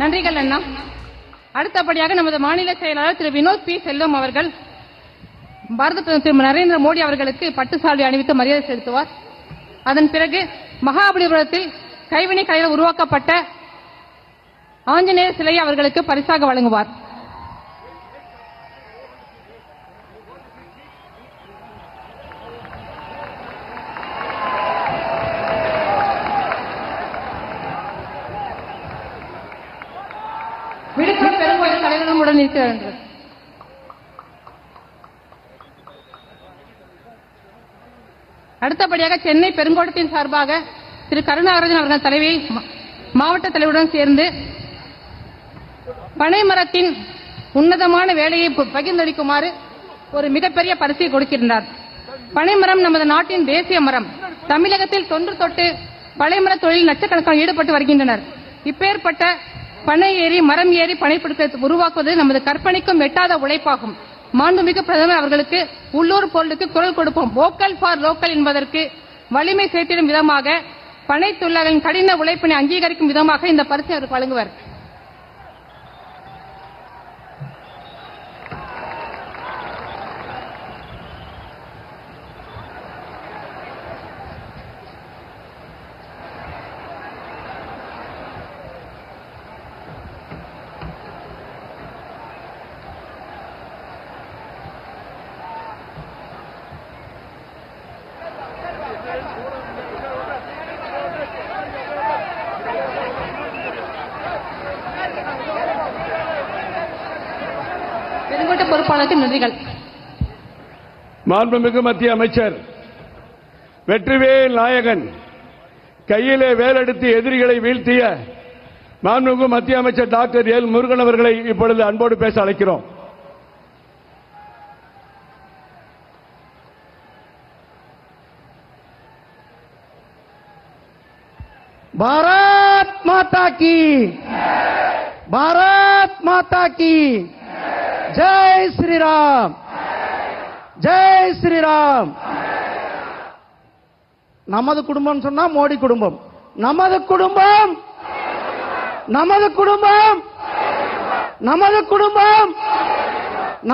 நன்றிகள் அண்ணா. அடுத்தபடியாக நமது மாநில செயலாளர் திரு வினோத் பி செல்வம் அவர்கள் பாரத பிரதமர் திரு நரேந்திர மோடி அவர்களுக்கு பட்டு சால்வை அணிவித்து மரியாதை செலுத்துவார். அதன் பிறகு மகாபலிபுரத்தில் கைவினை கலையில் உருவாக்கப்பட்ட ஆஞ்சநேயர் சிலையை அவர்களுக்கு பரிசாக வழங்குவார். விழுப்புரம் பெருங்கோயில் தலைவர்களுடன் இருக்கிறார்கள். அடுத்தபடியாக சென்னை பெருங்கோட்டத்தின் சார்பாக திரு கருணாகரன் அவர்கள் தலைவி மாவட்ட தலைவருடன் சேர்ந்து பனைமரத்தின் உன்னதமான வேலையை பகிர்ந்தளிக்குமாறு ஒரு மிகப்பெரிய பரிசை கொடுக்கின்றார். பனைமரம் நமது நாட்டின் தேசிய மரம். தமிழகத்தில் தொன்று தொட்டு பனைமர தொழில் லட்சக்கணக்கான ஈடுபட்டு வருகின்றனர். இப்பேற்பட்ட பனை ஏறி மரம் ஏறி பனைப்பிடிக்க உருவாக்குவது நமது கற்பனைக்கும் எட்டாத உழைப்பாகும். மாண்புமிகு பிரதமர் அவர்களுக்கு உள்ளூர் பொருளுக்கு குரல் கொடுப்போம், வோக்கல் ஃபார் லோக்கல் என்பதற்கு வலிமை சேர்த்திடும் விதமாக பனை தொழிலாளர்களின் கடின உழைப்பினை அங்கீகரிக்கும் விதமாக இந்த பரிசை அவருக்கு வழங்குவார். பெருங்கோட்ட பொறுப்பாளருக்கு நன்றிகள். மாண்புமிகு மத்திய அமைச்சர் வெற்றிவேல் நாயகன் கையிலே வேலெடுத்து எதிரிகளை வீழ்த்திய மாண்புமிகு மத்திய அமைச்சர் டாக்டர் எல் முருகன் அவர்களை இப்பொழுது அன்போடு பேச அழைக்கிறோம். பாரத் மாதா கி, பாரத் மாதா கி ஜெய் ஸ்ரீராம், ஜெய் ஸ்ரீராம். நமது குடும்பம் சொன்னா மோடி குடும்பம், நமது குடும்பம், நமது குடும்பம், நமது குடும்பம்,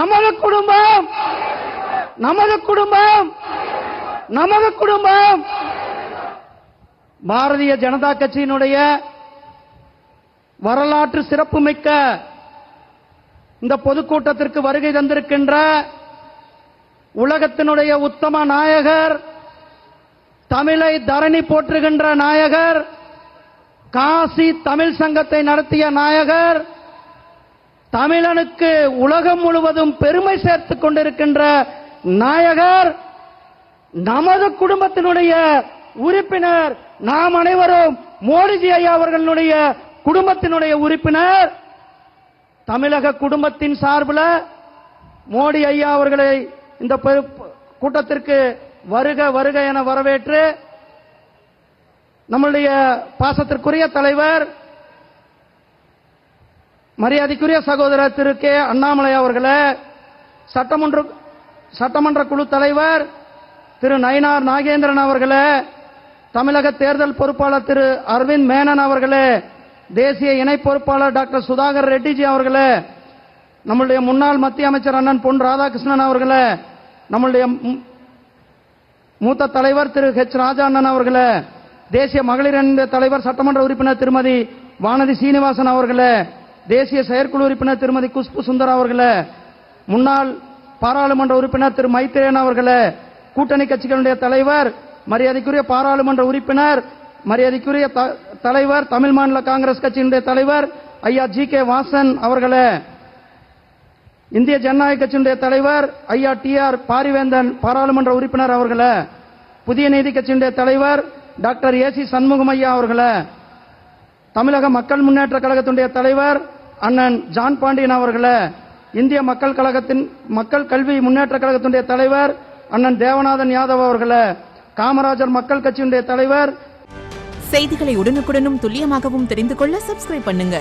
நமது குடும்பம், நமது குடும்பம், நமது குடும்பம். பாரதிய ஜனதா கட்சியினுடைய வரலாற்று சிறப்புமிக்க இந்த பொதுக்கூட்டத்திற்கு வருகை தந்திருக்கின்ற உலகத்தினுடைய உத்தம நாயகர், தமிழை தரணி போற்றுகின்ற நாயகர், காசி தமிழ் சங்கத்தை நடத்திய நாயகர், தமிழனுக்கு உலகம் முழுவதும் பெருமை சேர்த்துக் கொண்டிருக்கின்ற நாயகர், நமது குடும்பத்தினுடைய உறுப்பினர், நாம் அனைவரும் மோடிஜி ஐயா அவர்களுடைய குடும்பத்தினுடைய உறுப்பினர். தமிழக குடும்பத்தின் சார்பில் மோடி ஐயா அவர்களை இந்த கூட்டத்திற்கு வருக வருக என வரவேற்று நம்முடைய பாசத்திற்குரிய தலைவர் மரியாதைக்குரிய சகோதரர் திரு கே அண்ணாமலை அவர்களே, சட்டமன்ற குழு தலைவர் திரு நயினார் நாகேந்திரன் அவர்களே, தமிழக தேர்தல் பொறுப்பாளர் திரு அரவிந்த் மேனன் அவர்களே, தேசிய இணை பொறுப்பாளர் டாக்டர் சுதாகர் ரெட்டிஜி அவர்களே, நம்முடைய முன்னாள் மத்திய அமைச்சர் அண்ணன் பொன் ராதாகிருஷ்ணன் அவர்களே, நம்முடைய மூத்த தலைவர் திரு ஹெச் ராஜா அண்ணன் அவர்களே, தேசிய மகளிர் அணி தலைவர் சட்டமன்ற உறுப்பினர் திருமதி வானதி சீனிவாசன் அவர்களே, தேசிய செயற்குழு உறுப்பினர் திருமதி குஷ்பு சுந்தர் அவர்களே, முன்னாள் பாராளுமன்ற உறுப்பினர் திரு மைத்ரேயன் அவர்களே, கூட்டணி கட்சிகளுடைய தலைவர் மரியாதைக்குரிய பாராளுமன்ற உறுப்பினர் மரியாதைக்குரிய தலைவர் தமிழ் மாநில காங்கிரஸ் கட்சியினுடைய தலைவர் ஐயா ஜி கே வாசன் அவர்களே, இந்திய ஜனநாயக கட்சியினுடைய தலைவர் ஐயா டி ஆர் பாரிவேந்தன் பாராளுமன்ற உறுப்பினர் அவர்களே, புதிய நீதி கட்சியினுடைய தலைவர் டாக்டர் ஏ சி சண்முகம் ஐயா அவர்களே, தமிழக மக்கள் முன்னேற்ற கழகத்தினுடைய தலைவர் அண்ணன் ஜான் பாண்டியன் அவர்களே, இந்திய மக்கள் கல்வி முன்னேற்ற கழகத்தினுடைய தலைவர் அண்ணன் தேவநாதன் யாதவ் அவர்களே, காமராஜர் மக்கள் கட்சியினுடைய தலைவர். செய்திகளை உடனுக்குடனும் துல்லியமாகவும் தெரிந்து கொள்ள சப்ஸ்கிரைப் பண்ணுங்க.